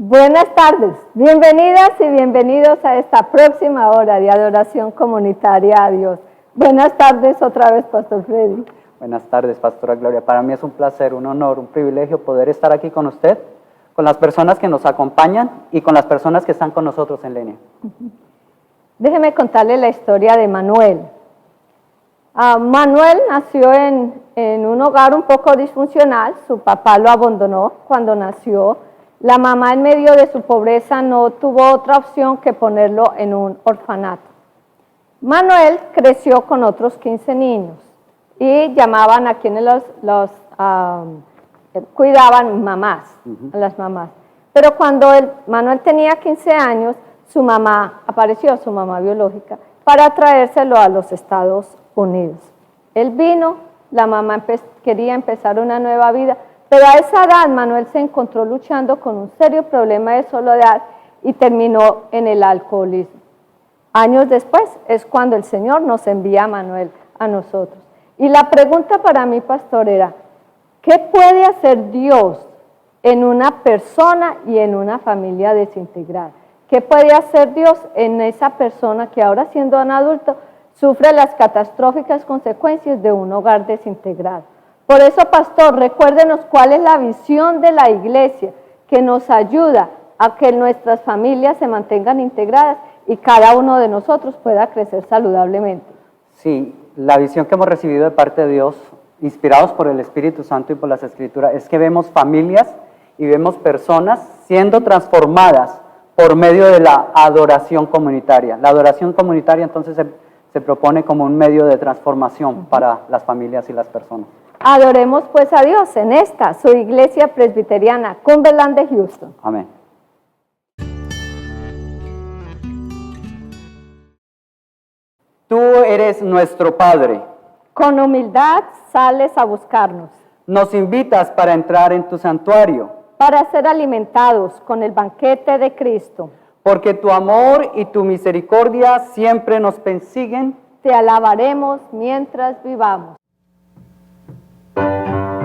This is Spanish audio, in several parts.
Buenas tardes, bienvenidas y bienvenidos a esta próxima hora de adoración comunitaria a Dios. Buenas tardes otra vez, Pastor Freddy. Buenas tardes, Pastora Gloria. Para mí es un placer, un honor, un privilegio poder estar aquí con usted, con las personas que nos acompañan y con las personas que están con nosotros en línea. Déjeme contarle la historia de Manuel. Manuel nació en un hogar un poco disfuncional. Su papá lo abandonó cuando nació. La mamá, en medio de su pobreza, no tuvo otra opción que ponerlo en un orfanato. Manuel creció con otros 15 niños y llamaban a quienes los cuidaban mamás, a las mamás. Pero cuando Manuel tenía 15 años, su mamá biológica, para traérselo a los Estados Unidos. Él vino, la mamá quería empezar una nueva vida, pero a esa edad Manuel se encontró luchando con un serio problema de soledad y terminó en el alcoholismo. Años después es cuando el Señor nos envía a Manuel a nosotros. Y la pregunta para mí, pastor, era, ¿qué puede hacer Dios en una persona y en una familia desintegrada? ¿Qué puede hacer Dios en esa persona que ahora, siendo un adulto, sufre las catastróficas consecuencias de un hogar desintegrado? Por eso, pastor, recuérdenos cuál es la visión de la iglesia que nos ayuda a que nuestras familias se mantengan integradas y cada uno de nosotros pueda crecer saludablemente. Sí, la visión que hemos recibido de parte de Dios, inspirados por el Espíritu Santo y por las Escrituras, es que vemos familias y vemos personas siendo transformadas por medio de la adoración comunitaria. La adoración comunitaria entonces se propone como un medio de transformación para las familias y las personas. Adoremos pues a Dios en esta, su iglesia presbiteriana, Cumberland de Houston. Amén. Tú eres nuestro Padre. Con humildad sales a buscarnos. Nos invitas para entrar en tu santuario. Para ser alimentados con el banquete de Cristo. Porque tu amor y tu misericordia siempre nos persiguen. Te alabaremos mientras vivamos. Aleluya,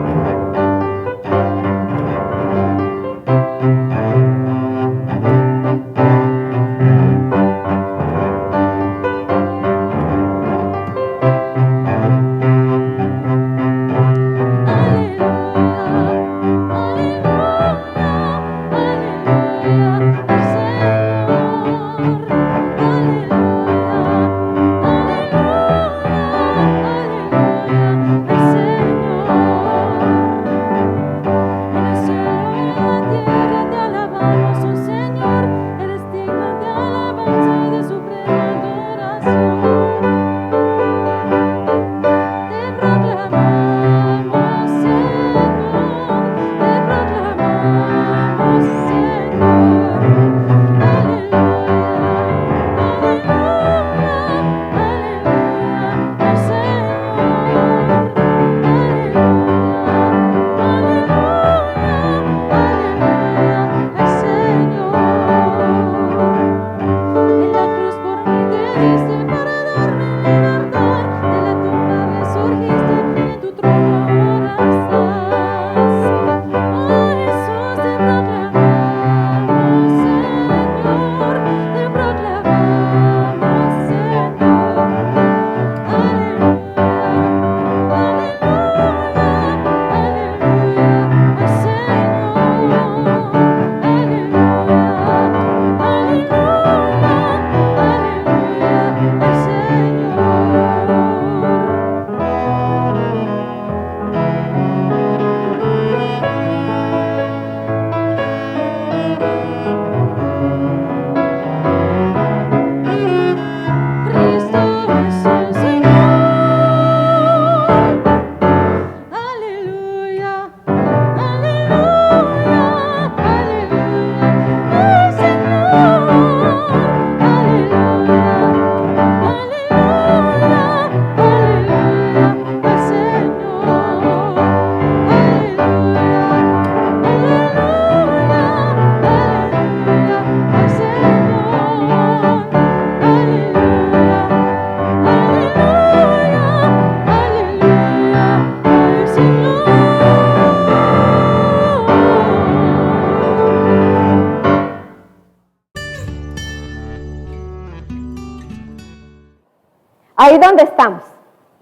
Ahí donde estamos.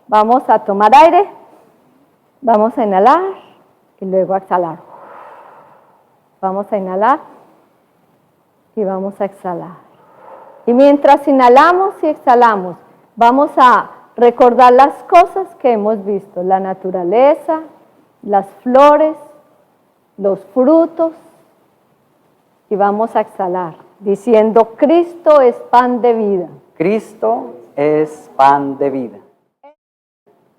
Vamos a tomar aire, vamos a inhalar y luego a exhalar. Vamos a inhalar y vamos a exhalar. Y mientras inhalamos y exhalamos, vamos a recordar las cosas que hemos visto, la naturaleza, las flores, los frutos, y vamos a exhalar, diciendo, Cristo es pan de vida. Cristo es pan de vida.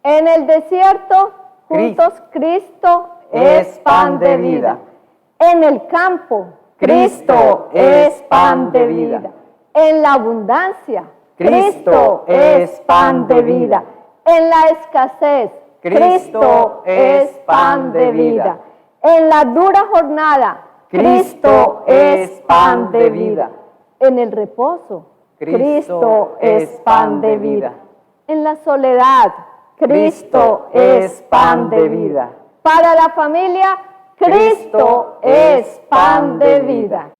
En el desierto, juntos, Cristo es pan de vida. En el campo, Cristo es pan de vida. En la abundancia, Cristo es pan de vida. En la escasez, Cristo es pan de vida. En la dura jornada, Cristo es pan de vida. En el reposo, Cristo es pan de vida. En la soledad, Cristo es pan de vida. Para la familia, Cristo es pan de vida.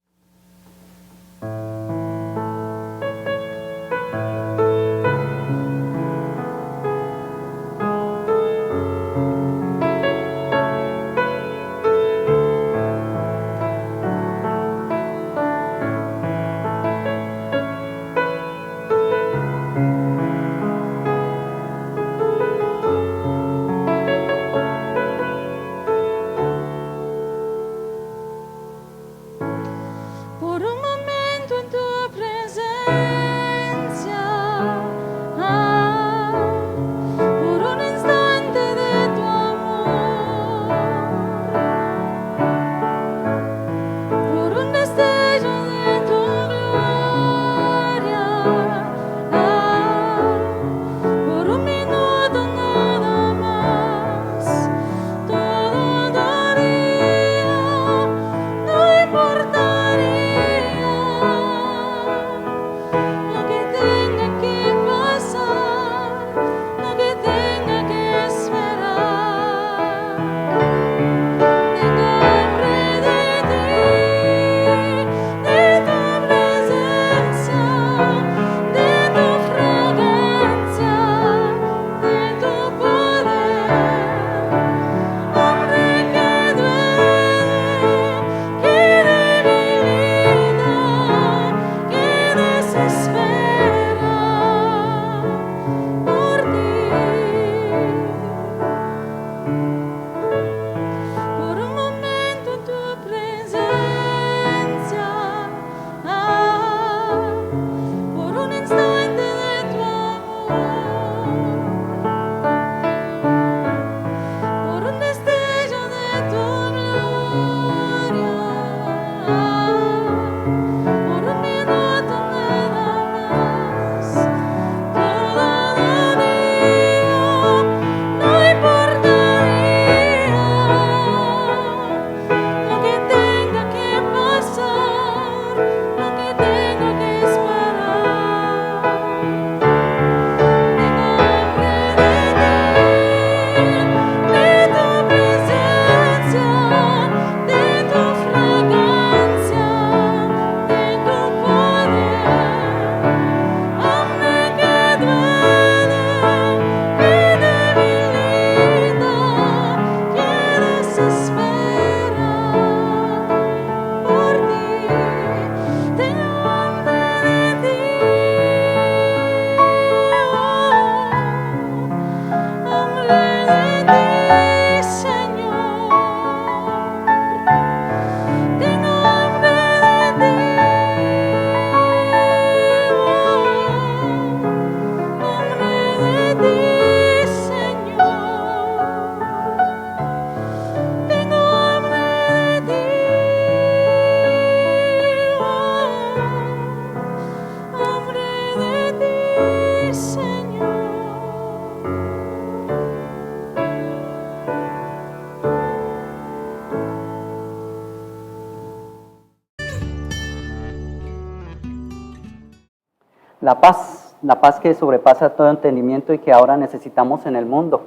La paz que sobrepasa todo entendimiento y que ahora necesitamos en el mundo.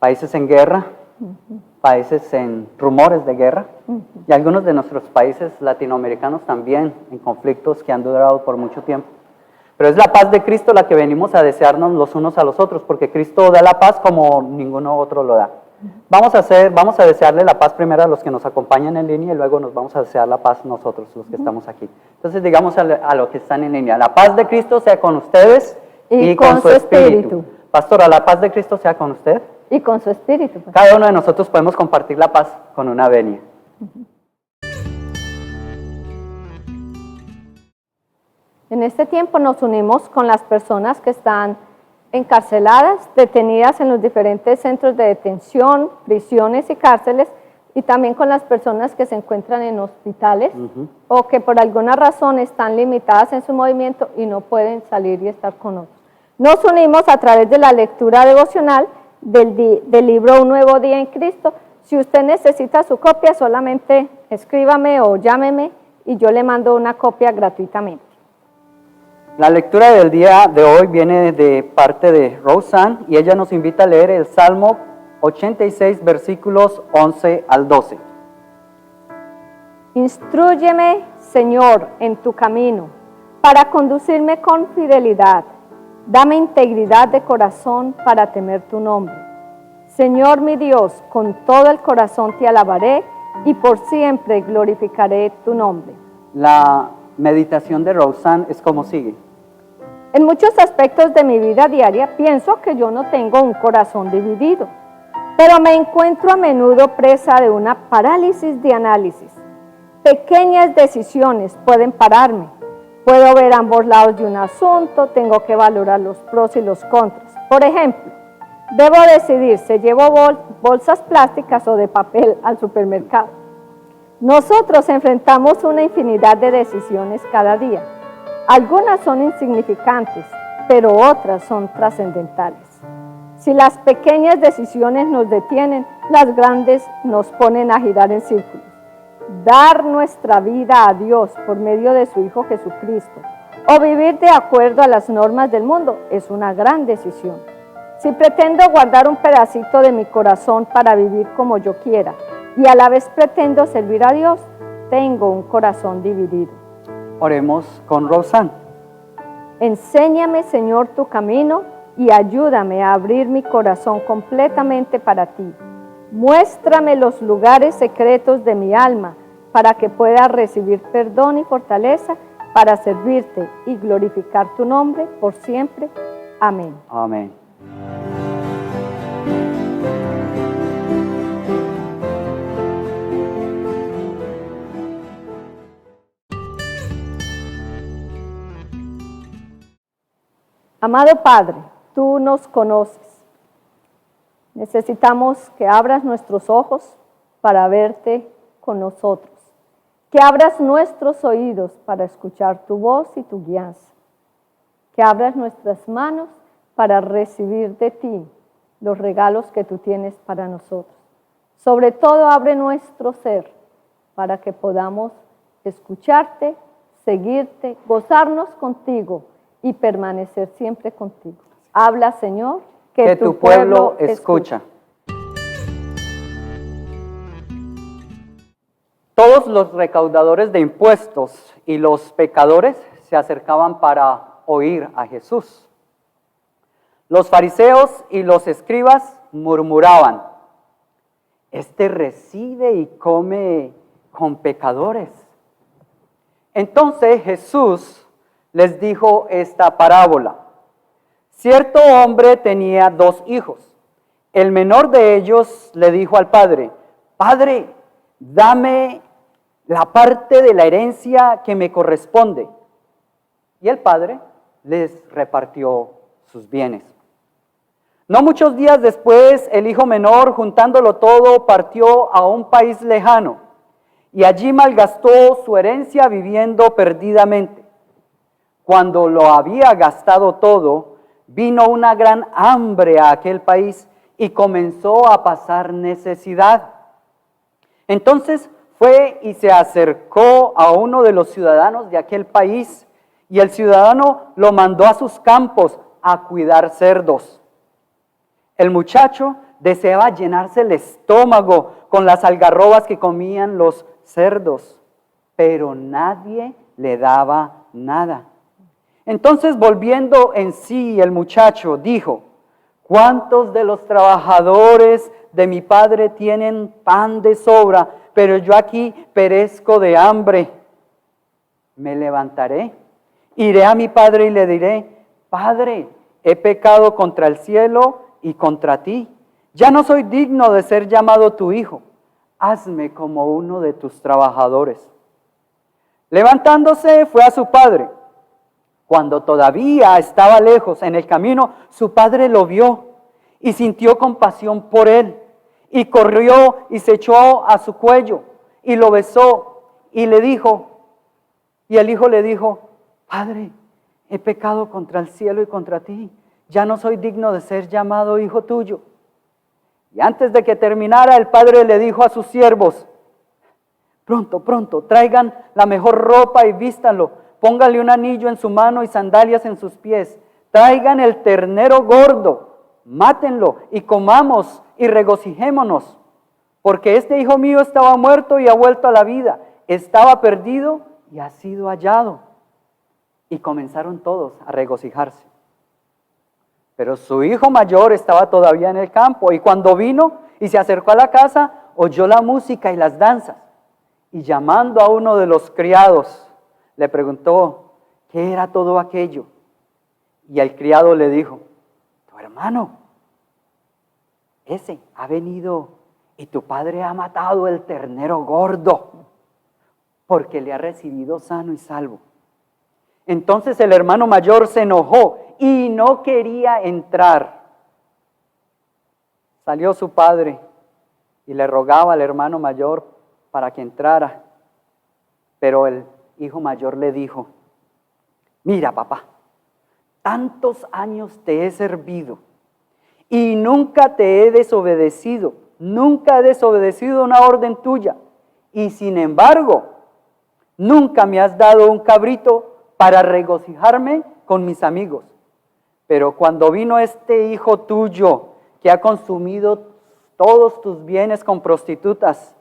Países en guerra, países en rumores de guerra, y algunos de nuestros países latinoamericanos también en conflictos que han durado por mucho tiempo. Pero es la paz de Cristo la que venimos a desearnos los unos a los otros, porque Cristo da la paz como ninguno otro lo da. Vamos a desearle la paz primero a los que nos acompañan en línea y luego nos vamos a desear la paz nosotros, los que estamos aquí. Entonces digamos a los que están en línea, la paz de Cristo sea con ustedes y con su espíritu. Pastora, la paz de Cristo sea con usted. Y con su espíritu. Cada uno de nosotros podemos compartir la paz con una venia. En este tiempo nos unimos con las personas que están encarceladas, detenidas en los diferentes centros de detención, prisiones y cárceles, y también con las personas que se encuentran en hospitales o que por alguna razón están limitadas en su movimiento y no pueden salir y estar con nosotros. Nos unimos a través de la lectura devocional del libro Un Nuevo Día en Cristo. Si usted necesita su copia, solamente escríbame o llámeme y yo le mando una copia gratuitamente. La lectura del día de hoy viene de parte de Roseanne y ella nos invita a leer el Salmo 86, versículos 11 al 12. Instrúyeme, Señor, en tu camino, para conducirme con fidelidad. Dame integridad de corazón para temer tu nombre. Señor mi Dios, con todo el corazón te alabaré y por siempre glorificaré tu nombre. La meditación de Roseanne es como sigue. En muchos aspectos de mi vida diaria pienso que yo no tengo un corazón dividido, pero me encuentro a menudo presa de una parálisis de análisis. Pequeñas decisiones pueden pararme. Puedo ver ambos lados de un asunto, tengo que valorar los pros y los contras. Por ejemplo, debo decidir si llevo bolsas plásticas o de papel al supermercado. Nosotros enfrentamos una infinidad de decisiones cada día. Algunas son insignificantes, pero otras son trascendentales. Si las pequeñas decisiones nos detienen, las grandes nos ponen a girar en círculos. Dar nuestra vida a Dios por medio de su Hijo Jesucristo o vivir de acuerdo a las normas del mundo es una gran decisión. Si pretendo guardar un pedacito de mi corazón para vivir como yo quiera y a la vez pretendo servir a Dios, tengo un corazón dividido. Oremos con Roseanne. Enséñame, Señor, tu camino y ayúdame a abrir mi corazón completamente para ti. Muéstrame los lugares secretos de mi alma para que pueda recibir perdón y fortaleza para servirte y glorificar tu nombre por siempre. Amén. Amén. Amado Padre, tú nos conoces. Necesitamos que abras nuestros ojos para verte con nosotros, que abras nuestros oídos para escuchar tu voz y tu guianza, que abras nuestras manos para recibir de ti los regalos que tú tienes para nosotros. Sobre todo, abre nuestro ser para que podamos escucharte, seguirte, gozarnos contigo y permanecer siempre contigo. Habla, Señor, que tu pueblo escucha. Todos los recaudadores de impuestos y los pecadores se acercaban para oír a Jesús. Los fariseos y los escribas murmuraban: este recibe y come con pecadores. Entonces Jesús les dijo esta parábola. Cierto hombre tenía 2 hijos. El menor de ellos le dijo al padre: Padre, dame la parte de la herencia que me corresponde. Y el padre les repartió sus bienes. No muchos días después, el hijo menor, juntándolo todo, partió a un país lejano y allí malgastó su herencia viviendo perdidamente. Cuando lo había gastado todo, vino una gran hambre a aquel país y comenzó a pasar necesidad. Entonces fue y se acercó a uno de los ciudadanos de aquel país, y el ciudadano lo mandó a sus campos a cuidar cerdos. El muchacho deseaba llenarse el estómago con las algarrobas que comían los cerdos, pero nadie le daba nada. Entonces, volviendo en sí, el muchacho dijo, ¿cuántos de los trabajadores de mi padre tienen pan de sobra, pero yo aquí perezco de hambre? Me levantaré, iré a mi padre y le diré, Padre, he pecado contra el cielo y contra ti. Ya no soy digno de ser llamado tu hijo. Hazme como uno de tus trabajadores. Levantándose, fue a su padre. Cuando todavía estaba lejos en el camino, su padre lo vio y sintió compasión por él. Y corrió y se echó a su cuello y lo besó y le dijo, y el hijo le dijo, Padre, he pecado contra el cielo y contra ti. Ya no soy digno de ser llamado hijo tuyo. Y antes de que terminara, el padre le dijo a sus siervos, pronto, pronto, traigan la mejor ropa y vístanlo. Pónganle un anillo en su mano y sandalias en sus pies. Traigan el ternero gordo, mátenlo y comamos y regocijémonos. Porque este hijo mío estaba muerto y ha vuelto a la vida. Estaba perdido y ha sido hallado. Y comenzaron todos a regocijarse. Pero su hijo mayor estaba todavía en el campo, y cuando vino y se acercó a la casa, oyó la música y las danzas. Y llamando a uno de los criados, le preguntó, ¿qué era todo aquello? Y el criado le dijo, tu hermano, ese ha venido y tu padre ha matado el ternero gordo, porque le ha recibido sano y salvo. Entonces el hermano mayor se enojó y no quería entrar. Salió su padre y le rogaba al hermano mayor para que entrara. Pero el hijo mayor le dijo, mira papá, tantos años te he servido y nunca te he desobedecido, nunca he desobedecido una orden tuya. Y sin embargo, nunca me has dado un cabrito para regocijarme con mis amigos. Pero cuando vino este hijo tuyo, que ha consumido todos tus bienes con prostitutas,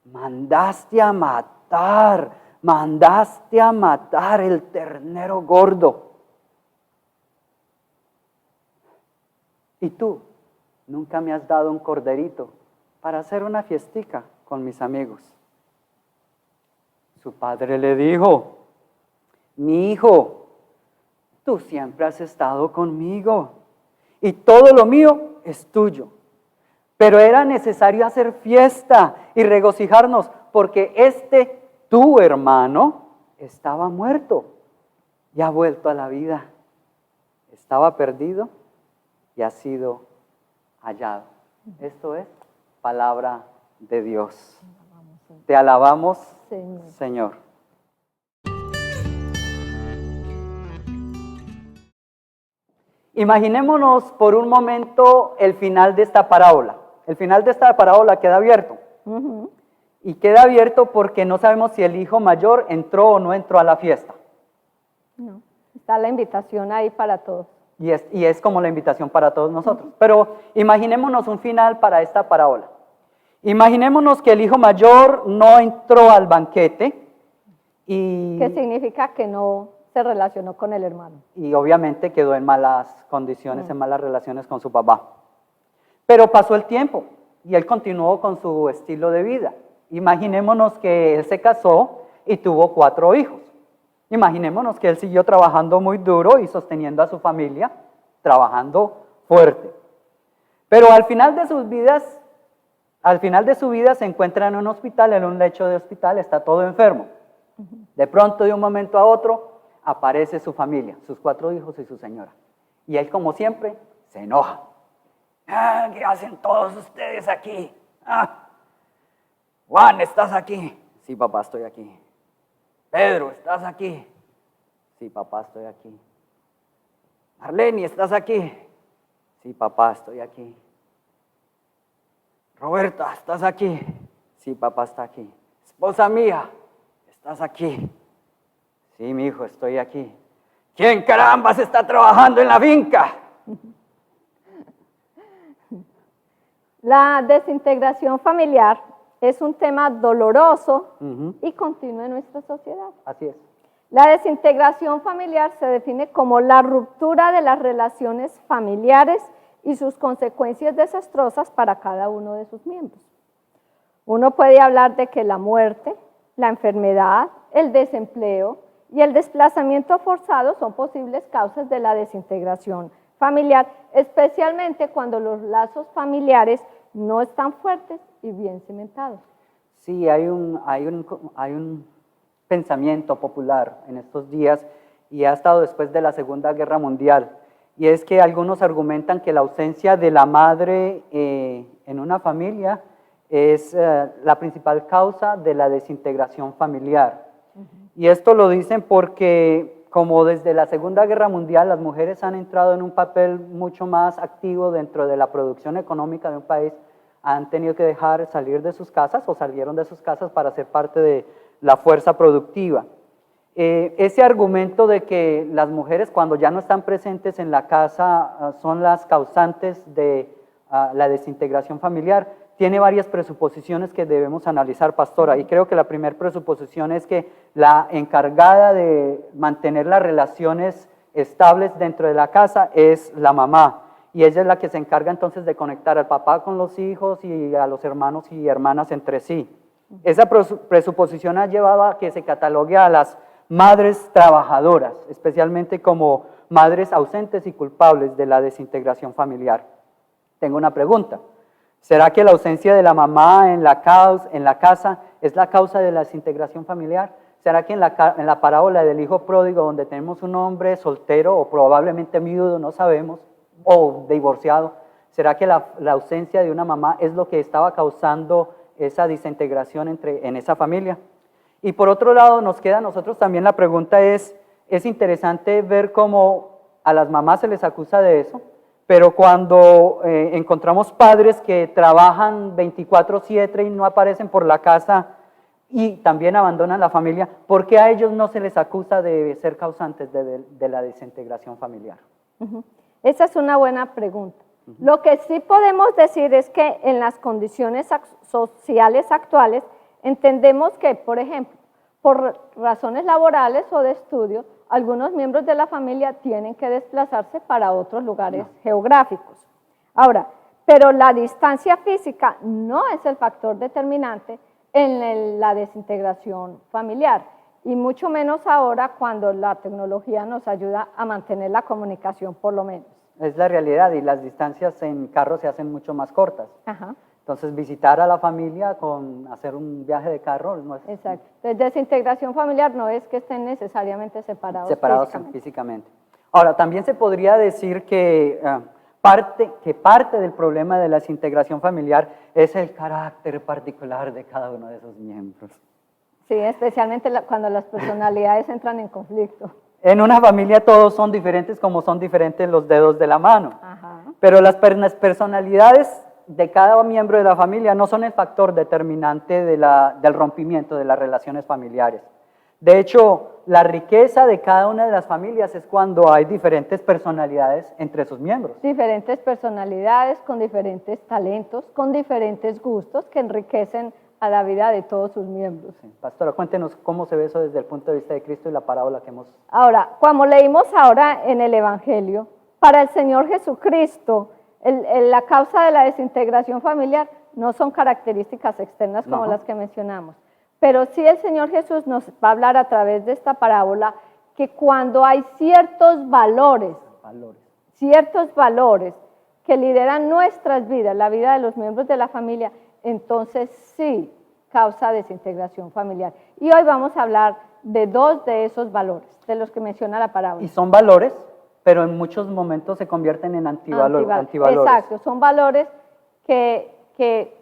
mandaste a matar el ternero gordo. Y tú nunca me has dado un corderito para hacer una fiestica con mis amigos. Su padre le dijo, mi hijo, tú siempre has estado conmigo y todo lo mío es tuyo. Pero era necesario hacer fiesta y regocijarnos porque tu hermano estaba muerto y ha vuelto a la vida. Estaba perdido y ha sido hallado. Esto es palabra de Dios. Te alabamos, Señor. Imaginémonos por un momento el final de esta parábola. El final de esta parábola queda abierto. Y queda abierto porque no sabemos si el hijo mayor entró o no entró a la fiesta. No, está la invitación ahí para todos. Y es como la invitación para todos nosotros. Pero imaginémonos un final para esta parábola. Imaginémonos que el hijo mayor no entró al banquete. ¿Qué significa que no se relacionó con el hermano? Y obviamente quedó en malas condiciones, en malas relaciones con su papá. Pero pasó el tiempo y él continuó con su estilo de vida. Imaginémonos que él se casó y tuvo 4 hijos. Imaginémonos que él siguió trabajando muy duro y sosteniendo a su familia, trabajando fuerte. Pero al final de su vida se encuentra en un hospital, en un lecho de hospital, está todo enfermo. De pronto, de un momento a otro, aparece su familia, sus 4 hijos y su señora. Y él, como siempre, se enoja. ¿Qué hacen todos ustedes aquí? Juan, ¿estás aquí? Sí, papá, estoy aquí. Pedro, ¿estás aquí? Sí, papá, estoy aquí. Marlene, ¿estás aquí? Sí, papá, estoy aquí. Roberta, ¿estás aquí? Sí, papá, está aquí. Esposa mía, ¿estás aquí? Sí, mi hijo, estoy aquí. ¿Quién carambas está trabajando en la finca? La desintegración familiar es un tema doloroso y continuo en nuestra sociedad. Así es. La desintegración familiar se define como la ruptura de las relaciones familiares y sus consecuencias desastrosas para cada uno de sus miembros. Uno puede hablar de que la muerte, la enfermedad, el desempleo y el desplazamiento forzado son posibles causas de la desintegración familiar, especialmente cuando los lazos familiares no están fuertes y bien cimentados. Sí, hay un pensamiento popular en estos días y ha estado después de la Segunda Guerra Mundial, y es que algunos argumentan que la ausencia de la madre en una familia es la principal causa de la desintegración familiar. Y esto lo dicen porque como desde la Segunda Guerra Mundial las mujeres han entrado en un papel mucho más activo dentro de la producción económica de un país, han tenido que dejar salir de sus casas o salieron de sus casas para ser parte de la fuerza productiva. Ese argumento de que las mujeres cuando ya no están presentes en la casa son las causantes de la desintegración familiar, tiene varias presuposiciones que debemos analizar, pastora, y creo que la primera presuposición es que la encargada de mantener las relaciones estables dentro de la casa es la mamá, y ella es la que se encarga entonces de conectar al papá con los hijos y a los hermanos y hermanas entre sí. Esa presuposición ha llevado a que se catalogue a las madres trabajadoras, especialmente como madres ausentes y culpables de la desintegración familiar. Tengo una pregunta. ¿Será que la ausencia de la mamá en la casa es la causa de la desintegración familiar? ¿Será que en la parábola del hijo pródigo, donde tenemos un hombre soltero o probablemente viudo, no sabemos, o divorciado, será que la ausencia de una mamá es lo que estaba causando esa desintegración en esa familia? Y por otro lado, nos queda a nosotros también la pregunta es interesante ver cómo a las mamás se les acusa de eso, pero cuando encontramos padres que trabajan 24/7 y no aparecen por la casa y también abandonan la familia, ¿por qué a ellos no se les acusa de ser causantes de la desintegración familiar? Esa es una buena pregunta. Lo que sí podemos decir es que en las condiciones sociales actuales entendemos que, por ejemplo, por razones laborales o de estudio, algunos miembros de la familia tienen que desplazarse para otros lugares geográficos. Ahora, pero la distancia física no es el factor determinante en la desintegración familiar, y mucho menos ahora cuando la tecnología nos ayuda a mantener la comunicación por lo menos. Es la realidad, y las distancias en carro se hacen mucho más cortas. Ajá. Entonces, visitar a la familia con hacer un viaje de carro no es... Exacto. Entonces, desintegración familiar no es que estén necesariamente separados físicamente. Ahora, también se podría decir que parte del problema de la desintegración familiar es el carácter particular de cada uno de esos miembros. Sí, especialmente cuando las personalidades entran en conflicto. En una familia todos son diferentes como son diferentes los dedos de la mano. Ajá. Pero las personalidades de cada miembro de la familia no son el factor determinante del rompimiento de las relaciones familiares. De hecho, la riqueza de cada una de las familias es cuando hay diferentes personalidades entre sus miembros. Diferentes personalidades con diferentes talentos, con diferentes gustos que enriquecen a la vida de todos sus miembros. Sí. Pastora, cuéntenos cómo se ve eso desde el punto de vista de Cristo y la parábola que hemos... Ahora, como leímos ahora en el Evangelio, para el Señor Jesucristo, la causa de la desintegración familiar no son características externas como las que mencionamos, pero sí el Señor Jesús nos va a hablar a través de esta parábola que cuando hay ciertos valores que lideran nuestras vidas, la vida de los miembros de la familia, entonces sí causa desintegración familiar. Y hoy vamos a hablar de dos de esos valores, de los que menciona la parábola. Y son valores, pero en muchos momentos se convierten en antivalores. Exacto, son valores que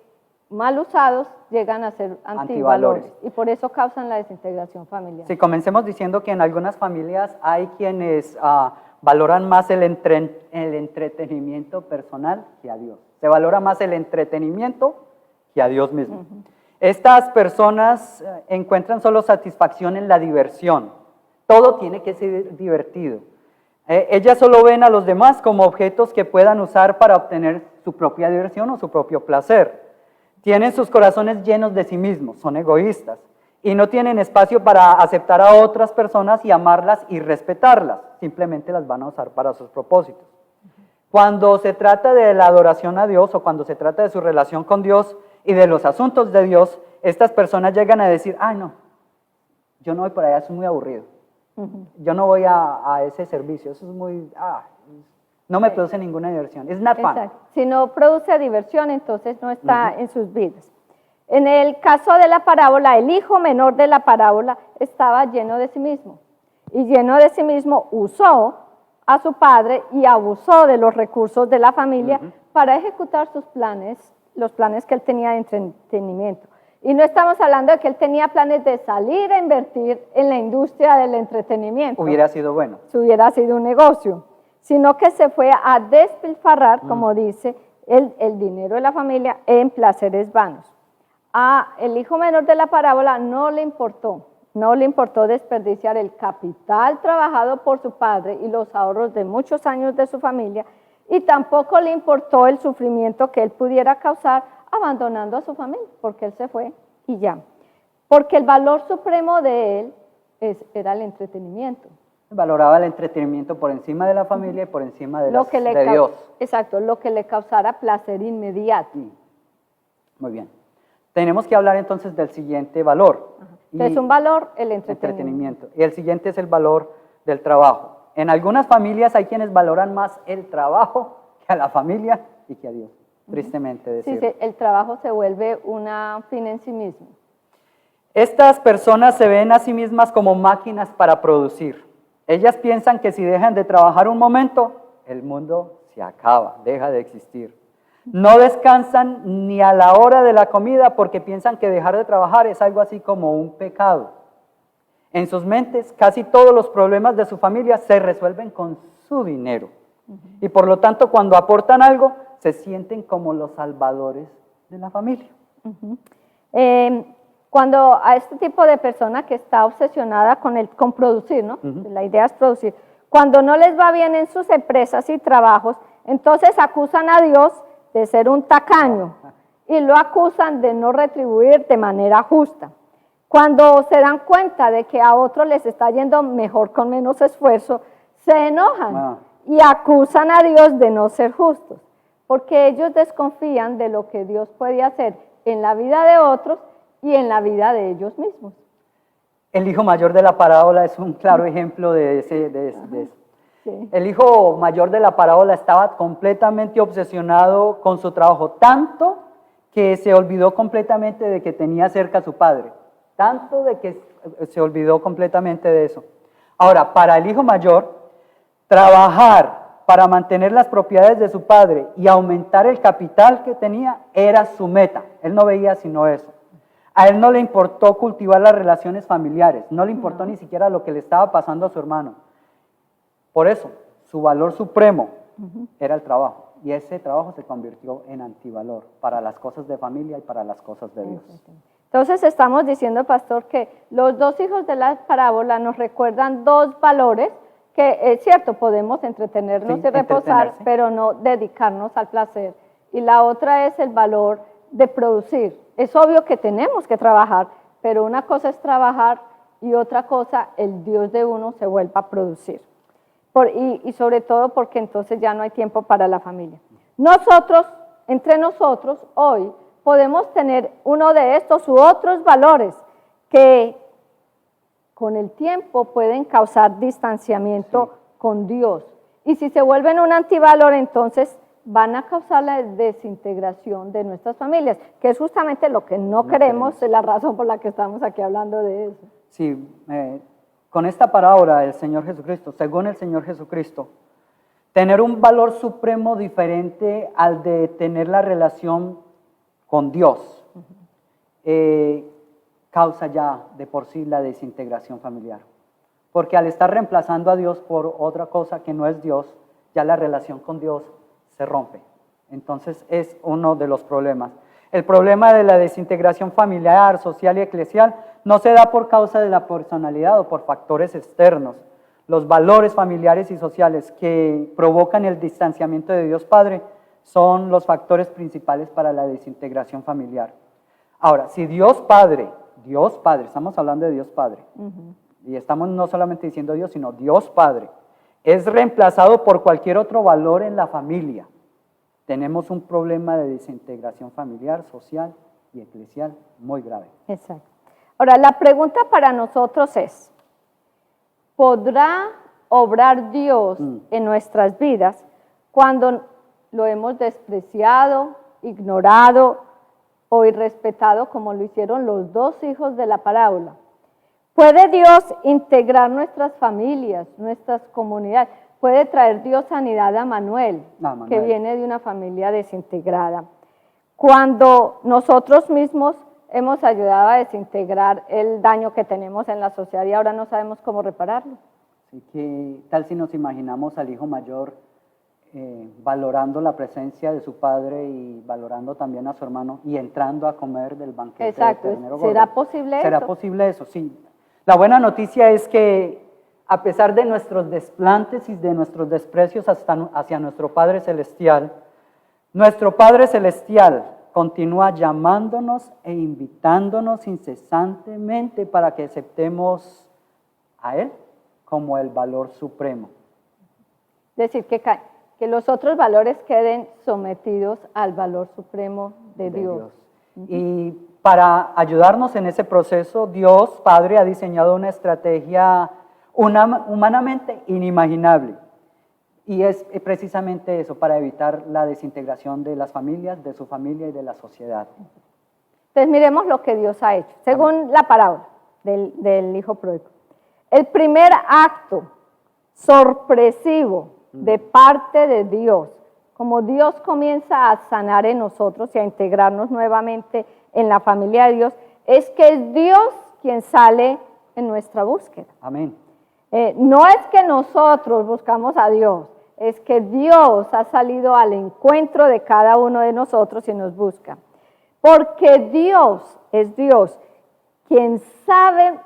mal usados llegan a ser antivalores y por eso causan la desintegración familiar. Sí, comencemos diciendo que en algunas familias hay quienes valoran más el entretenimiento personal que a Dios. Se valora más el entretenimiento que a Dios mismo. Estas personas encuentran solo satisfacción en la diversión. Todo tiene que ser divertido. Ellas solo ven a los demás como objetos que puedan usar para obtener su propia diversión o su propio placer. Tienen sus corazones llenos de sí mismos, son egoístas y no tienen espacio para aceptar a otras personas y amarlas y respetarlas, simplemente las van a usar para sus propósitos. Cuando se trata de la adoración a Dios o cuando se trata de su relación con Dios y de los asuntos de Dios, estas personas llegan a decir, ay no, yo no voy por allá, es muy aburrido. Yo no voy a ese servicio, eso es muy, no me produce ninguna diversión. It's not fun. Exacto. Si no produce diversión, entonces no está en sus vidas. En el caso de la parábola, el hijo menor de la parábola estaba lleno de sí mismo. Y lleno de sí mismo usó a su padre y abusó de los recursos de la familia para ejecutar sus planes, los planes que él tenía de entretenimiento. Y no estamos hablando de que él tenía planes de salir a invertir en la industria del entretenimiento. Hubiera sido bueno. Si hubiera sido un negocio, sino que se fue a despilfarrar, como dice, el dinero de la familia en placeres vanos. A el hijo menor de la parábola no le importó desperdiciar el capital trabajado por su padre y los ahorros de muchos años de su familia, y tampoco le importó el sufrimiento que él pudiera causar abandonando a su familia, porque él se fue y ya. Porque el valor supremo de él era el entretenimiento. Valoraba el entretenimiento por encima de la familia y por encima de Dios. Exacto, lo que le causara placer inmediato. Muy bien. Tenemos que hablar entonces del siguiente valor. Es un valor, el entretenimiento. Y el siguiente es el valor del trabajo. En algunas familias hay quienes valoran más el trabajo que a la familia y que a Dios, tristemente decirlo. Sí, el trabajo se vuelve un fin en sí mismo. Estas personas se ven a sí mismas como máquinas para producir. Ellas piensan que si dejan de trabajar un momento, el mundo se acaba, deja de existir. No descansan ni a la hora de la comida porque piensan que dejar de trabajar es algo así como un pecado. En sus mentes, casi todos los problemas de su familia se resuelven con su dinero. Y por lo tanto, cuando aportan algo, se sienten como los salvadores de la familia. Cuando a este tipo de persona que está obsesionada con producir, ¿no? La idea es producir. Cuando no les va bien en sus empresas y trabajos, entonces acusan a Dios de ser un tacaño y lo acusan de no retribuir de manera justa. Cuando se dan cuenta de que a otros les está yendo mejor con menos esfuerzo, se enojan y acusan a Dios de no ser justos, porque ellos desconfían de lo que Dios puede hacer en la vida de otros y en la vida de ellos mismos. El hijo mayor de la parábola es un claro ejemplo de eso. Sí. El hijo mayor de la parábola estaba completamente obsesionado con su trabajo, tanto que se olvidó completamente de que tenía cerca a su padre, tanto de que se olvidó completamente de eso. Ahora, para el hijo mayor, trabajar para mantener las propiedades de su padre y aumentar el capital que tenía era su meta. Él no veía sino eso. A él no le importó cultivar las relaciones familiares, no le importó ni siquiera lo que le estaba pasando a su hermano. Por eso, su valor supremo era el trabajo, y ese trabajo se convirtió en antivalor para las cosas de familia y para las cosas de Dios. Entonces estamos diciendo, pastor, que los dos hijos de la parábola nos recuerdan dos valores que es cierto, podemos entretenernos y reposar, pero no dedicarnos al placer. Y la otra es el valor de producir. Es obvio que tenemos que trabajar, pero una cosa es trabajar y otra cosa, el Dios de uno se vuelva a producir. Y sobre todo porque entonces ya no hay tiempo para la familia. Nosotros, entre nosotros, hoy podemos tener uno de estos u otros valores que con el tiempo pueden causar distanciamiento con Dios. Y si se vuelven un antivalor, entonces van a causar la desintegración de nuestras familias, que es justamente lo que no queremos, es la razón por la que estamos aquí hablando de eso. Sí, con esta parábola del Señor Jesucristo, según el Señor Jesucristo, tener un valor supremo diferente al de tener la relación con Dios, causa ya de por sí la desintegración familiar. Porque al estar reemplazando a Dios por otra cosa que no es Dios, ya la relación con Dios se rompe. Entonces es uno de los problemas. El problema de la desintegración familiar, social y eclesial no se da por causa de la personalidad o por factores externos. Los valores familiares y sociales que provocan el distanciamiento de Dios Padre son los factores principales para la desintegración familiar. Ahora, si Dios Padre Dios Padre, estamos hablando de Dios Padre, y estamos no solamente diciendo Dios, sino Dios Padre, es reemplazado por cualquier otro valor en la familia, tenemos un problema de desintegración familiar, social y eclesial muy grave. Exacto. Ahora, la pregunta para nosotros es, ¿podrá obrar Dios en nuestras vidas cuando lo hemos despreciado, ignorado o irrespetado como lo hicieron los dos hijos de la parábola? ¿Puede Dios integrar nuestras familias, nuestras comunidades? ¿Puede traer Dios sanidad a Manuel, que viene de una familia desintegrada? Cuando nosotros mismos hemos ayudado a desintegrar el daño que tenemos en la sociedad y ahora no sabemos cómo repararlo. Así que, tal si nos imaginamos al hijo mayor valorando la presencia de su padre y valorando también a su hermano y entrando a comer del banquete. Exacto. Del ternero gordo. ¿Será posible eso? ¿Será posible eso? Sí. La buena noticia es que a pesar de nuestros desplantes y de nuestros desprecios hacia nuestro Padre Celestial continúa llamándonos e invitándonos incesantemente para que aceptemos a Él como el valor supremo. Es decir, que los otros valores queden sometidos al valor supremo de Dios. Y para ayudarnos en ese proceso, Dios Padre ha diseñado una estrategia humanamente inimaginable. Y es precisamente eso, para evitar la desintegración de las familias, de su familia y de la sociedad. Entonces miremos lo que Dios ha hecho, según la parábola del hijo pródigo. El primer acto sorpresivo de parte de Dios, como Dios comienza a sanar en nosotros y a integrarnos nuevamente en la familia de Dios, es que es Dios quien sale en nuestra búsqueda. Amén. No es que nosotros buscamos a Dios, es que Dios ha salido al encuentro de cada uno de nosotros y nos busca. Porque Dios es Dios quien sabe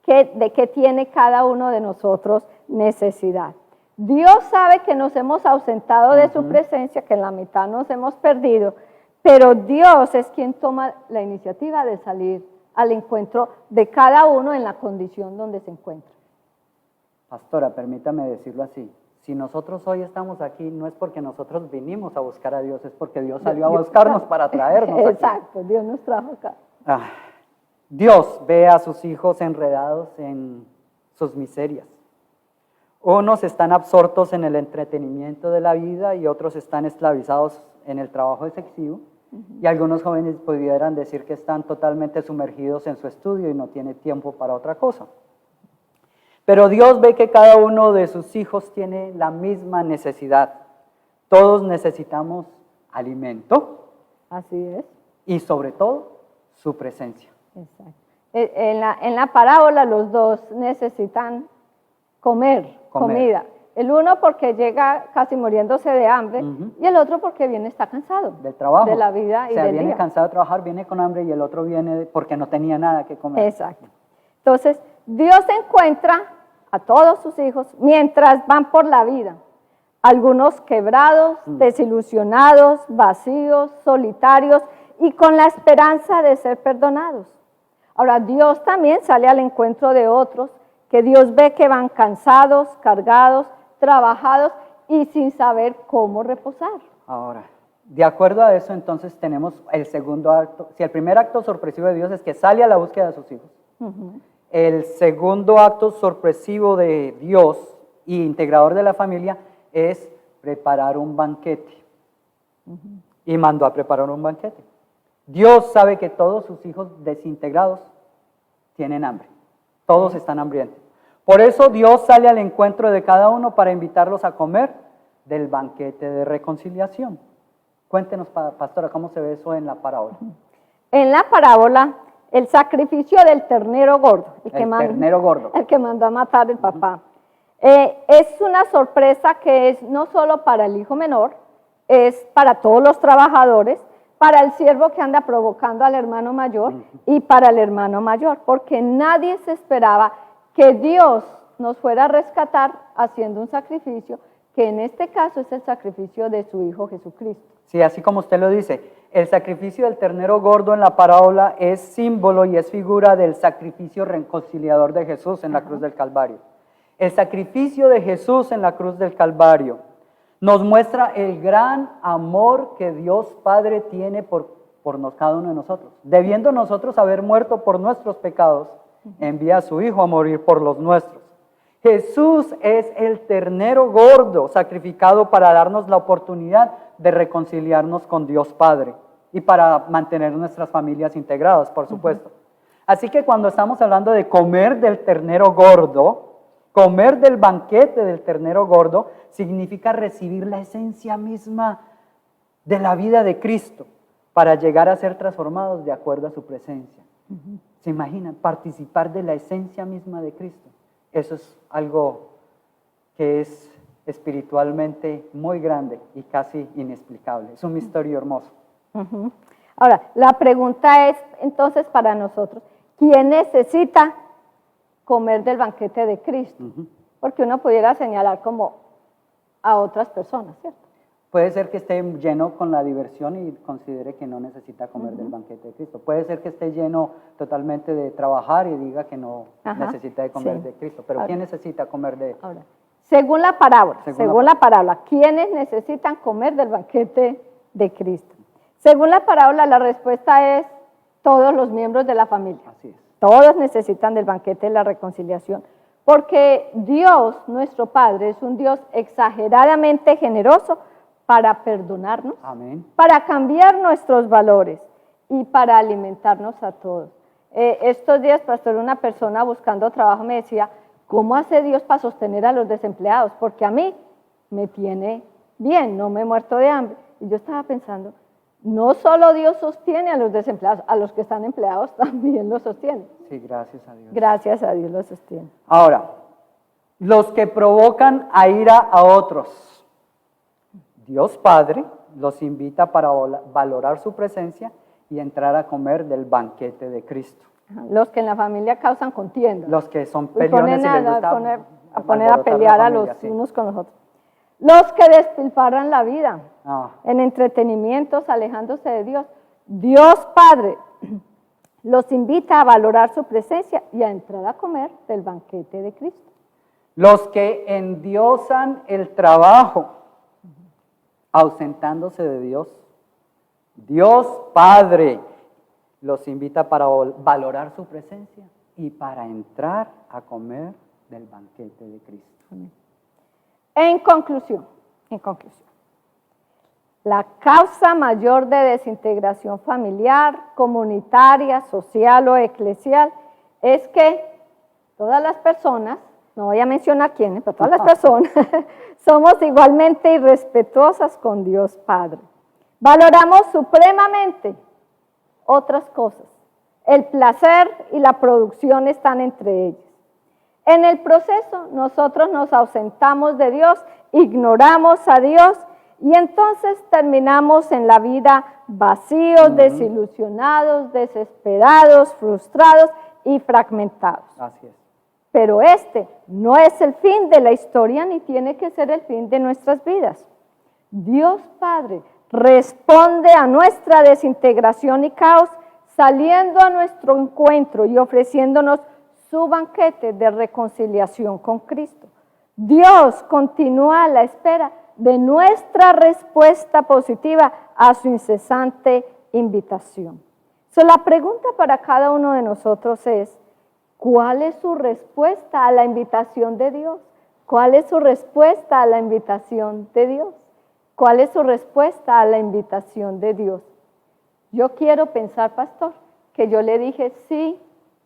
de qué tiene cada uno de nosotros necesidad. Dios sabe que nos hemos ausentado de su presencia, que en la mitad nos hemos perdido, pero Dios es quien toma la iniciativa de salir al encuentro de cada uno en la condición donde se encuentra. Pastora, permítame decirlo así. Si nosotros hoy estamos aquí, no es porque nosotros vinimos a buscar a Dios, es porque Dios salió a buscarnos para traernos aquí. Exacto, Dios nos trajo acá. Dios ve a sus hijos enredados en sus miserias. Unos están absortos en el entretenimiento de la vida y otros están esclavizados en el trabajo excesivo. Y algunos jóvenes pudieran decir que están totalmente sumergidos en su estudio y no tienen tiempo para otra cosa. Pero Dios ve que cada uno de sus hijos tiene la misma necesidad. Todos necesitamos alimento. Así es. Y sobre todo, su presencia. Exacto. En la parábola los dos necesitan comer, comida. El uno porque llega casi muriéndose de hambre y el otro porque está cansado del trabajo, de la vida y del viene día. Cansado de trabajar, viene con hambre y el otro viene porque no tenía nada que comer. Exacto. Entonces, Dios encuentra a todos sus hijos mientras van por la vida. Algunos quebrados, desilusionados, vacíos, solitarios y con la esperanza de ser perdonados. Ahora, Dios también sale al encuentro de otros que Dios ve que van cansados, cargados, trabajados y sin saber cómo reposar. Ahora, de acuerdo a eso, entonces tenemos el segundo acto. Si el primer acto sorpresivo de Dios es que sale a la búsqueda de sus hijos, el segundo acto sorpresivo de Dios y integrador de la familia es preparar un banquete. Y mandó a preparar un banquete. Dios sabe que todos sus hijos desintegrados tienen hambre. Todos están hambrientos. Por eso Dios sale al encuentro de cada uno para invitarlos a comer del banquete de reconciliación. Cuéntenos, pastora, ¿cómo se ve eso en la parábola? En la parábola, el sacrificio del ternero gordo. Ternero gordo. El que mandó a matar el papá. Es una sorpresa que es no solo para el hijo menor, es para todos los trabajadores, para el siervo que anda provocando al hermano mayor y para el hermano mayor, porque nadie se esperaba que Dios nos fuera a rescatar haciendo un sacrificio que en este caso es el sacrificio de su Hijo Jesucristo. Sí, así como usted lo dice, el sacrificio del ternero gordo en la parábola es símbolo y es figura del sacrificio reconciliador de Jesús en la cruz del Calvario. El sacrificio de Jesús en la cruz del Calvario nos muestra el gran amor que Dios Padre tiene por cada uno de nosotros. Debiendo nosotros haber muerto por nuestros pecados, envía a su Hijo a morir por los nuestros. Jesús es el ternero gordo sacrificado para darnos la oportunidad de reconciliarnos con Dios Padre y para mantener nuestras familias integradas, por supuesto. Así que cuando estamos hablando de comer del ternero gordo, comer del banquete del ternero gordo significa recibir la esencia misma de la vida de Cristo para llegar a ser transformados de acuerdo a su presencia. ¿Se imaginan? Participar de la esencia misma de Cristo. Eso es algo que es espiritualmente muy grande y casi inexplicable. Es un misterio hermoso. Ahora, la pregunta es entonces para nosotros, ¿quién necesita comer del banquete de Cristo? Porque uno pudiera señalar como a otras personas, ¿cierto? Puede ser que esté lleno con la diversión y considere que no necesita comer del banquete de Cristo. Puede ser que esté lleno totalmente de trabajar y diga que no necesita de comer de Cristo. Pero ¿quién necesita comer de? Ahora, según la parábola, ¿quiénes necesitan comer del banquete de Cristo? Según la parábola, la respuesta es todos los miembros de la familia. Así es. Todos necesitan del banquete de la reconciliación. Porque Dios, nuestro Padre, es un Dios exageradamente generoso para perdonarnos, Amén, para cambiar nuestros valores y para alimentarnos a todos. Estos días, pastor, una persona buscando trabajo me decía, ¿cómo hace Dios para sostener a los desempleados? Porque a mí me tiene bien, no me he muerto de hambre. Y yo estaba pensando, no solo Dios sostiene a los desempleados, a los que están empleados también los sostiene. Sí, gracias a Dios. Gracias a Dios los sostiene. Ahora, los que provocan a ira a otros. Dios Padre los invita para valorar su presencia y entrar a comer del banquete de Cristo. Los que en la familia causan contienda. Los que son peleones y les gusta poner a pelear a los unos con los otros. Los que despilfarran la vida en entretenimientos, alejándose de Dios. Dios Padre los invita a valorar su presencia y a entrar a comer del banquete de Cristo. Los que endiosan el trabajo, ausentándose de Dios. Dios Padre los invita para valorar su presencia y para entrar a comer del banquete de Cristo. En conclusión, la causa mayor de desintegración familiar, comunitaria, social o eclesial es que todas las personas, no voy a mencionar quiénes, pero todas las personas somos igualmente irrespetuosas con Dios Padre. Valoramos supremamente otras cosas. El placer y la producción están entre ellas. En el proceso nosotros nos ausentamos de Dios, ignoramos a Dios y entonces terminamos en la vida vacíos, desilusionados, desesperados, frustrados y fragmentados. Así es. Pero este no es el fin de la historia ni tiene que ser el fin de nuestras vidas. Dios Padre responde a nuestra desintegración y caos saliendo a nuestro encuentro y ofreciéndonos su banquete de reconciliación con Cristo. Dios continúa a la espera de nuestra respuesta positiva a su incesante invitación. La pregunta para cada uno de nosotros es, ¿cuál es su respuesta a la invitación de Dios? ¿Cuál es su respuesta a la invitación de Dios? ¿Cuál es su respuesta a la invitación de Dios? Yo quiero pensar, pastor, que yo le dije sí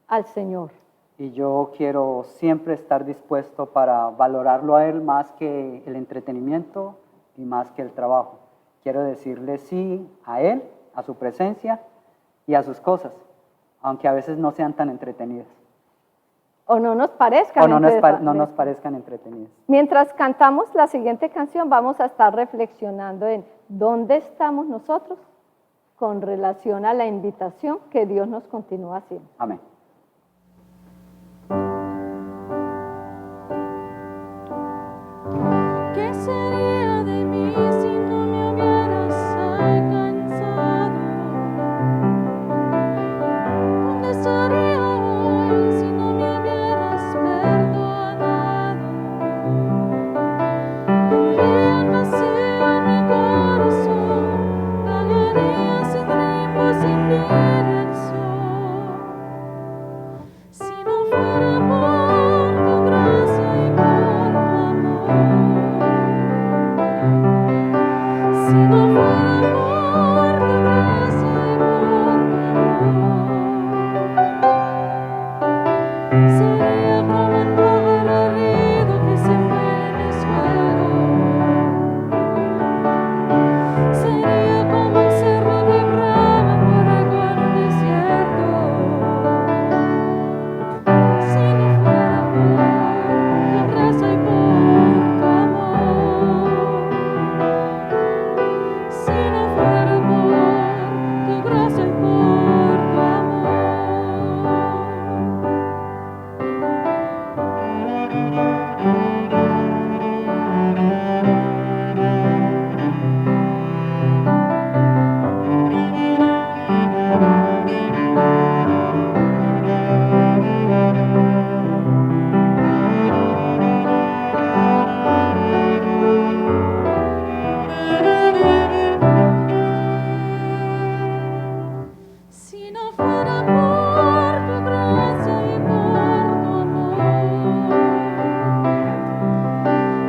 al Señor. Y yo quiero siempre estar dispuesto para valorarlo a Él más que el entretenimiento y más que el trabajo. Quiero decirle sí a Él, a su presencia y a sus cosas, aunque a veces no sean tan entretenidas. O no nos parezcan. O no nos parezcan entretenidas. Mientras cantamos la siguiente canción, vamos a estar reflexionando en dónde estamos nosotros con relación a la invitación que Dios nos continúa haciendo. Amén. ¿Qué sería de mí si no me hubieras alcanzado? ¿Dónde estaría hoy si no me hubieras perdonado? Tendría vacío en mi corazón, vagaría sin rumbo, sin dirección. Si no fuera por tu gracia y por tu amor, si no fuera por tu gracia y por tu amor, sería como un pájaro herido que se muere en el suelo, sería como un cerro que brama por agua en un desierto. Si no fuera por tu gracia y por tu amor, si no fuera por tu gracia y por tu amor. Si no fuera por tu gracia y por tu amor,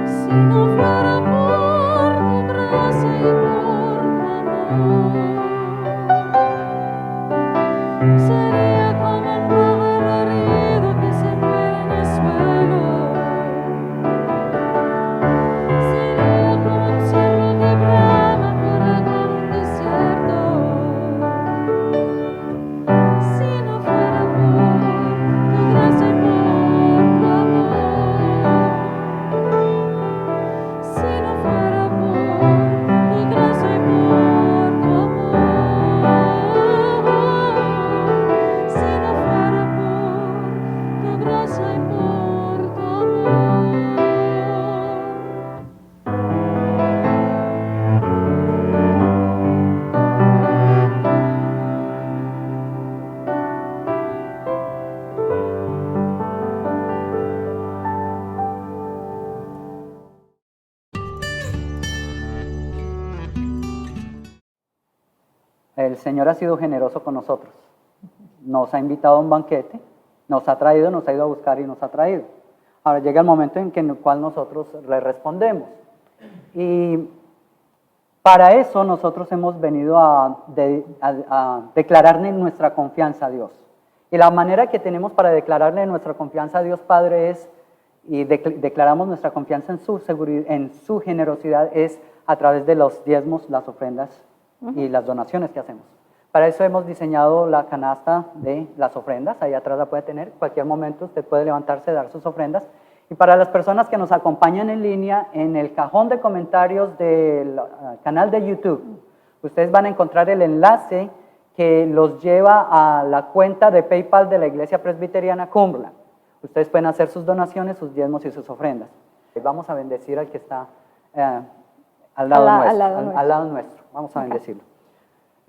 si no fuera por tu gracia y por tu amor, sería como un pájaro herido que se muere en el suelo, sería como un cerro que brama por agua en un desierto. Si no fuera por tu gracia y por tu amor, si no fuera por tu gracia y por tu amor, si no fuera por tu gracia y por tu amor. El Señor ha sido generoso con nosotros. Nos ha invitado a un banquete, nos ha traído, nos ha ido a buscar y nos ha traído. Ahora llega el momento en el cual nosotros le respondemos. Y para eso nosotros hemos venido a declararle nuestra confianza a Dios. Y la manera que tenemos para declararle nuestra confianza a Dios Padre es, y declaramos nuestra confianza en su seguridad, en su generosidad, es a través de los diezmos, las ofrendas y las donaciones que hacemos. Para eso hemos diseñado la canasta de las ofrendas, ahí atrás la puede tener, cualquier momento usted puede levantarse, dar sus ofrendas. Y para las personas que nos acompañan en línea, en el cajón de comentarios del canal de YouTube, ustedes van a encontrar el enlace que los lleva a la cuenta de PayPal de la Iglesia Presbiteriana Cumberland. Ustedes pueden hacer sus donaciones, sus diezmos y sus ofrendas. Vamos a bendecir al que está al lado nuestro. Vamos a bendecirlo.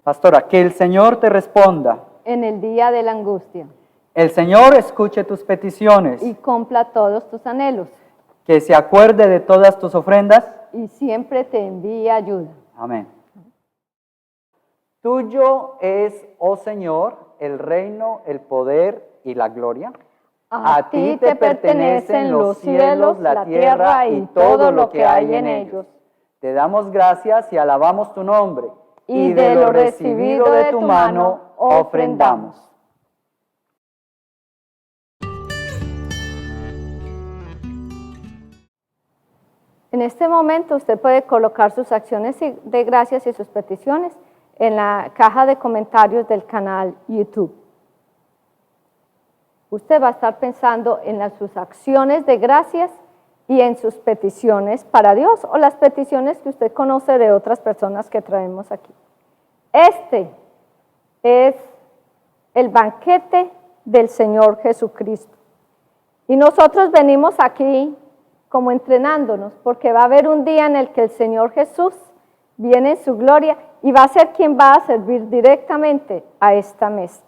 Pastora, que el Señor te responda. En el día de la angustia. El Señor escuche tus peticiones. Y cumpla todos tus anhelos. Que se acuerde de todas tus ofrendas. Y siempre te envíe ayuda. Amén. Tuyo es, oh Señor, el reino, el poder y la gloria. A ti te pertenecen los cielos, la tierra y todo lo que hay en ellos. Te damos gracias y alabamos tu nombre. Y de lo recibido de tu mano ofrendamos. En este momento usted puede colocar sus acciones de gracias y sus peticiones en la caja de comentarios del canal YouTube. Usted va a estar pensando en sus acciones de gracias y en sus peticiones para Dios o las peticiones que usted conoce de otras personas que traemos aquí. Este es el banquete del Señor Jesucristo. Y nosotros venimos aquí como entrenándonos, porque va a haber un día en el que el Señor Jesús viene en su gloria y va a ser quien va a servir directamente a esta mesa.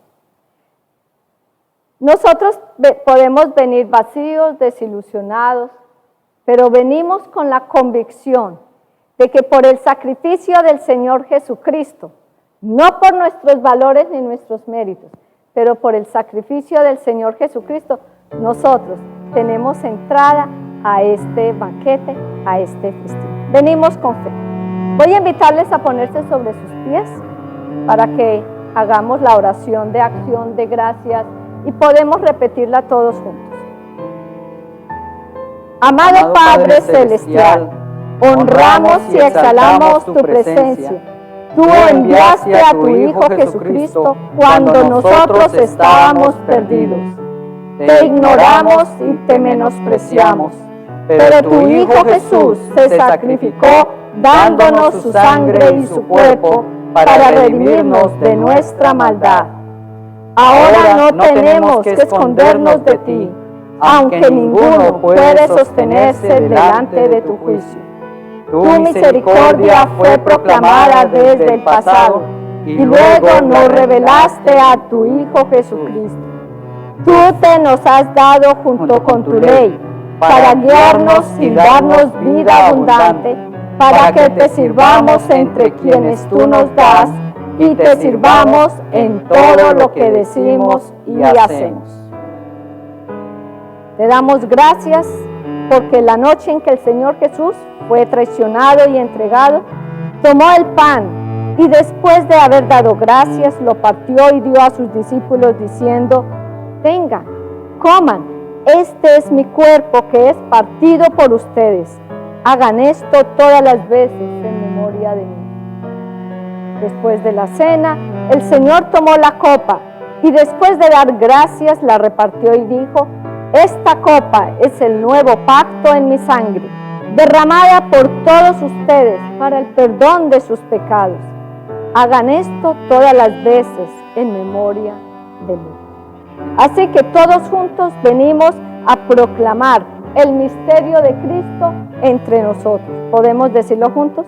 Nosotros podemos venir vacíos, desilusionados, pero venimos con la convicción de que por el sacrificio del Señor Jesucristo, no por nuestros valores ni nuestros méritos, pero por el sacrificio del Señor Jesucristo, nosotros tenemos entrada a este banquete, a este festín. Venimos con fe. Voy a invitarles a ponerse sobre sus pies para que hagamos la oración de acción de gracias y podemos repetirla todos juntos. Amado Padre Celestial, honramos y exalamos tu presencia. Tú enviaste a tu Hijo Jesucristo cuando nosotros estábamos perdidos. Te ignoramos y te menospreciamos, pero tu Hijo Jesús se sacrificó dándonos su sangre y su cuerpo para redimirnos de nuestra maldad. Ahora no tenemos que escondernos de ti, aunque ninguno puede sostenerse delante de tu juicio. Tu misericordia fue proclamada desde el pasado y luego nos revelaste a tu Hijo Jesucristo. Tú te nos has dado junto con tu ley para guiarnos y darnos vida abundante, para que te sirvamos entre quienes tú nos das y te sirvamos en todo lo que decimos y hacemos. Te damos gracias porque la noche en que el Señor Jesús fue traicionado y entregado, tomó el pan y después de haber dado gracias, lo partió y dio a sus discípulos diciendo: tengan, coman, este es mi cuerpo que es partido por ustedes. Hagan esto todas las veces en memoria de mí. Después de la cena, el Señor tomó la copa y después de dar gracias la repartió y dijo: esta copa es el nuevo pacto en mi sangre, derramada por todos ustedes para el perdón de sus pecados. Hagan esto todas las veces en memoria de mí. Así que todos juntos venimos a proclamar el misterio de Cristo entre nosotros. ¿Podemos decirlo juntos?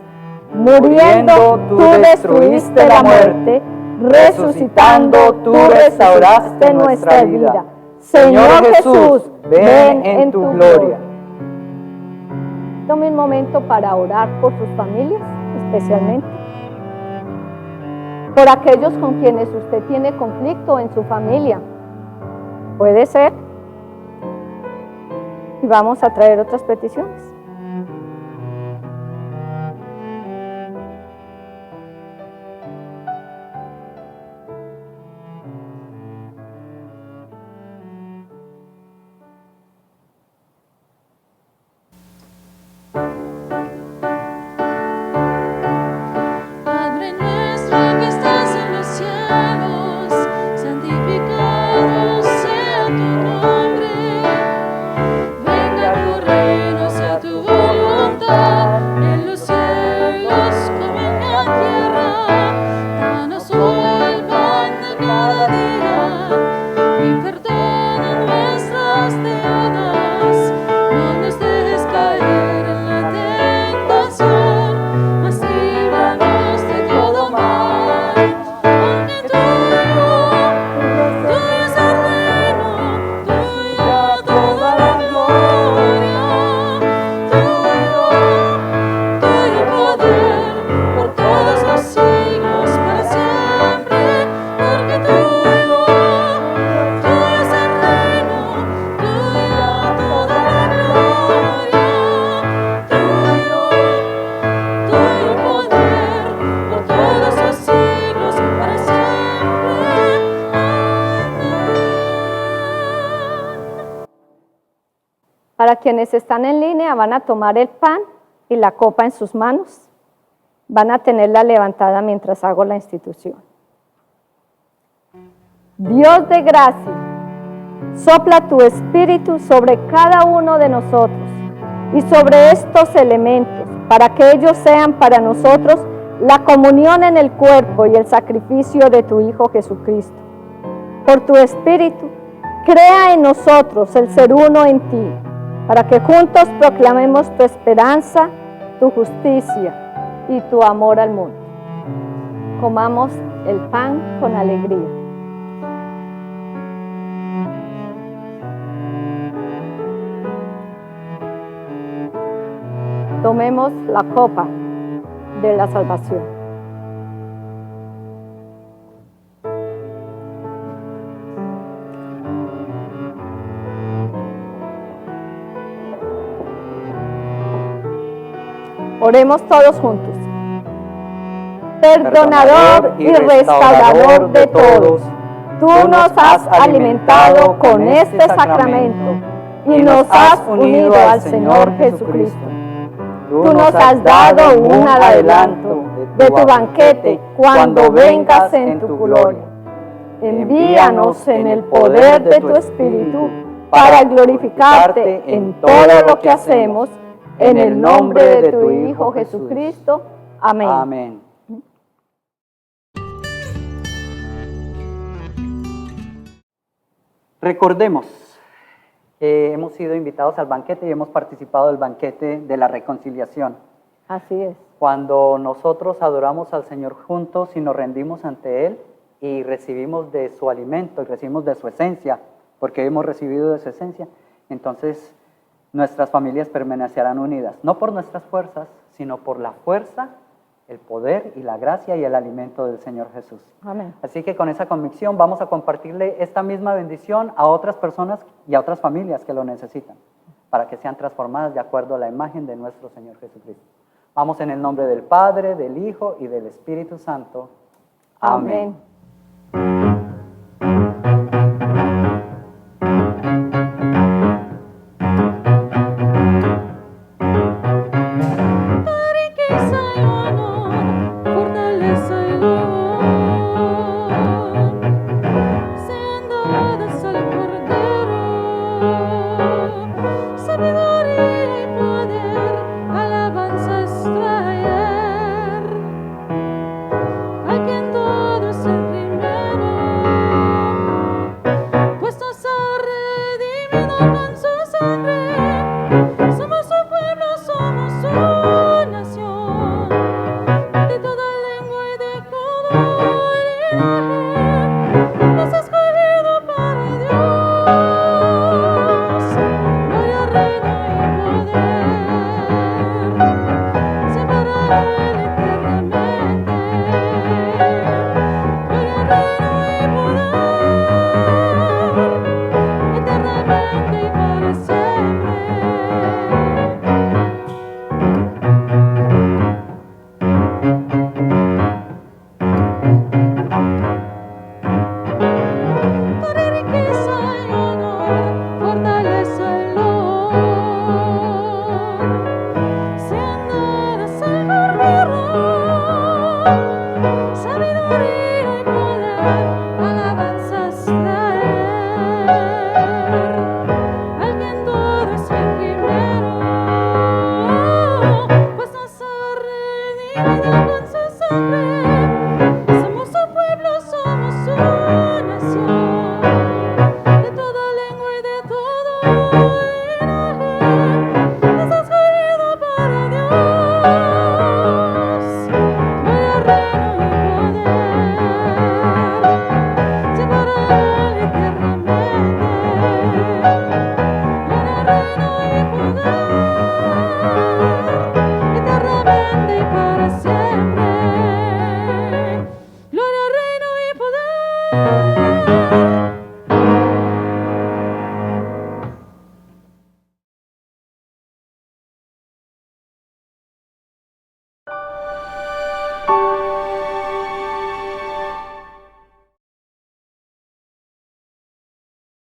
Muriendo, tú destruiste la muerte, resucitando, tú restauraste nuestra vida. Señor Jesús, ven en tu gloria. Tome un momento para orar por sus familias, especialmente por aquellos con quienes usted tiene conflicto en su familia. Puede ser. Y vamos a traer otras peticiones. Padre nuestro que estás en los cielos, santificado sea tu nombre. Venga tu reino, sea tu voluntad, en los cielos como en la tierra. Danos hoy el pan de cada día y perdona nuestras deudas. No nos dejes caer en la tentación, mas líbranos de todo mal. Porque tuyo es el reino, tuya toda la gloria, tuyo el poder por todos los siglos para siempre. Porque tuyo es el reino, tuya toda la gloria, tuyo el poder por todos los siglos para siempre. Para quienes están en línea, van a tomar el pan y la copa en sus manos. Van a tenerla levantada mientras hago la institución. Dios de gracia, sopla tu espíritu sobre cada uno de nosotros y sobre estos elementos, para que ellos sean para nosotros la comunión en el cuerpo y el sacrificio de tu Hijo Jesucristo. Por tu espíritu, crea en nosotros el ser uno en ti, para que juntos proclamemos tu esperanza, tu justicia y tu amor al mundo. Comamos el pan con alegría. Tomemos la copa de la salvación. Oremos todos juntos. Perdonador y restaurador de todos, tú nos has alimentado con este sacramento y nos has unido al Señor Jesucristo. Tú nos has dado un adelanto de tu banquete cuando vengas en tu gloria. Envíanos en el poder de tu Espíritu para glorificarte en todo lo que hacemos, en el nombre de tu Hijo Jesucristo. Amén. Amén. Recordemos que hemos sido invitados al banquete y hemos participado del banquete de la reconciliación. Así es. Cuando nosotros adoramos al Señor juntos y nos rendimos ante Él y recibimos de su alimento y recibimos de su esencia, porque hemos recibido de su esencia, entonces nuestras familias permanecerán unidas, no por nuestras fuerzas, sino por la fuerza, el poder y la gracia y el alimento del Señor Jesús. Amén. Así que con esa convicción vamos a compartirle esta misma bendición a otras personas y a otras familias que lo necesitan, para que sean transformadas de acuerdo a la imagen de nuestro Señor Jesucristo. Vamos en el nombre del Padre, del Hijo y del Espíritu Santo. Amén. Riqueza y honor, fortaleza y loor, sean dadas al Cordero. Sabiduría y poder, alabanzas traer, a quien todo es el primero, pues nos ha redimido con su sangre. Somos su pueblo, somos su nación, de toda lengua y de todo linaje, nos ha escogido para Dios. Gloria, reino y poder, siempre para Él eternamente. Gloria, reino y poder, eternamente y para siempre. Gloria, riqueza y honor, fortaleza y loor, sean dadas al Cordero. Sabiduría y poder, alabanzas traer, al quien todo es el primero, pues nos ha redimido con su sangre. Somos su pueblo, somos su nación, de toda lengua y de todo linaje, nos ha escogido para Dios. Gloria, reino y poder, siempre para Él eternamente. Gloria, reino y poder, eternamente y para siempre. Gloria, reino y poder.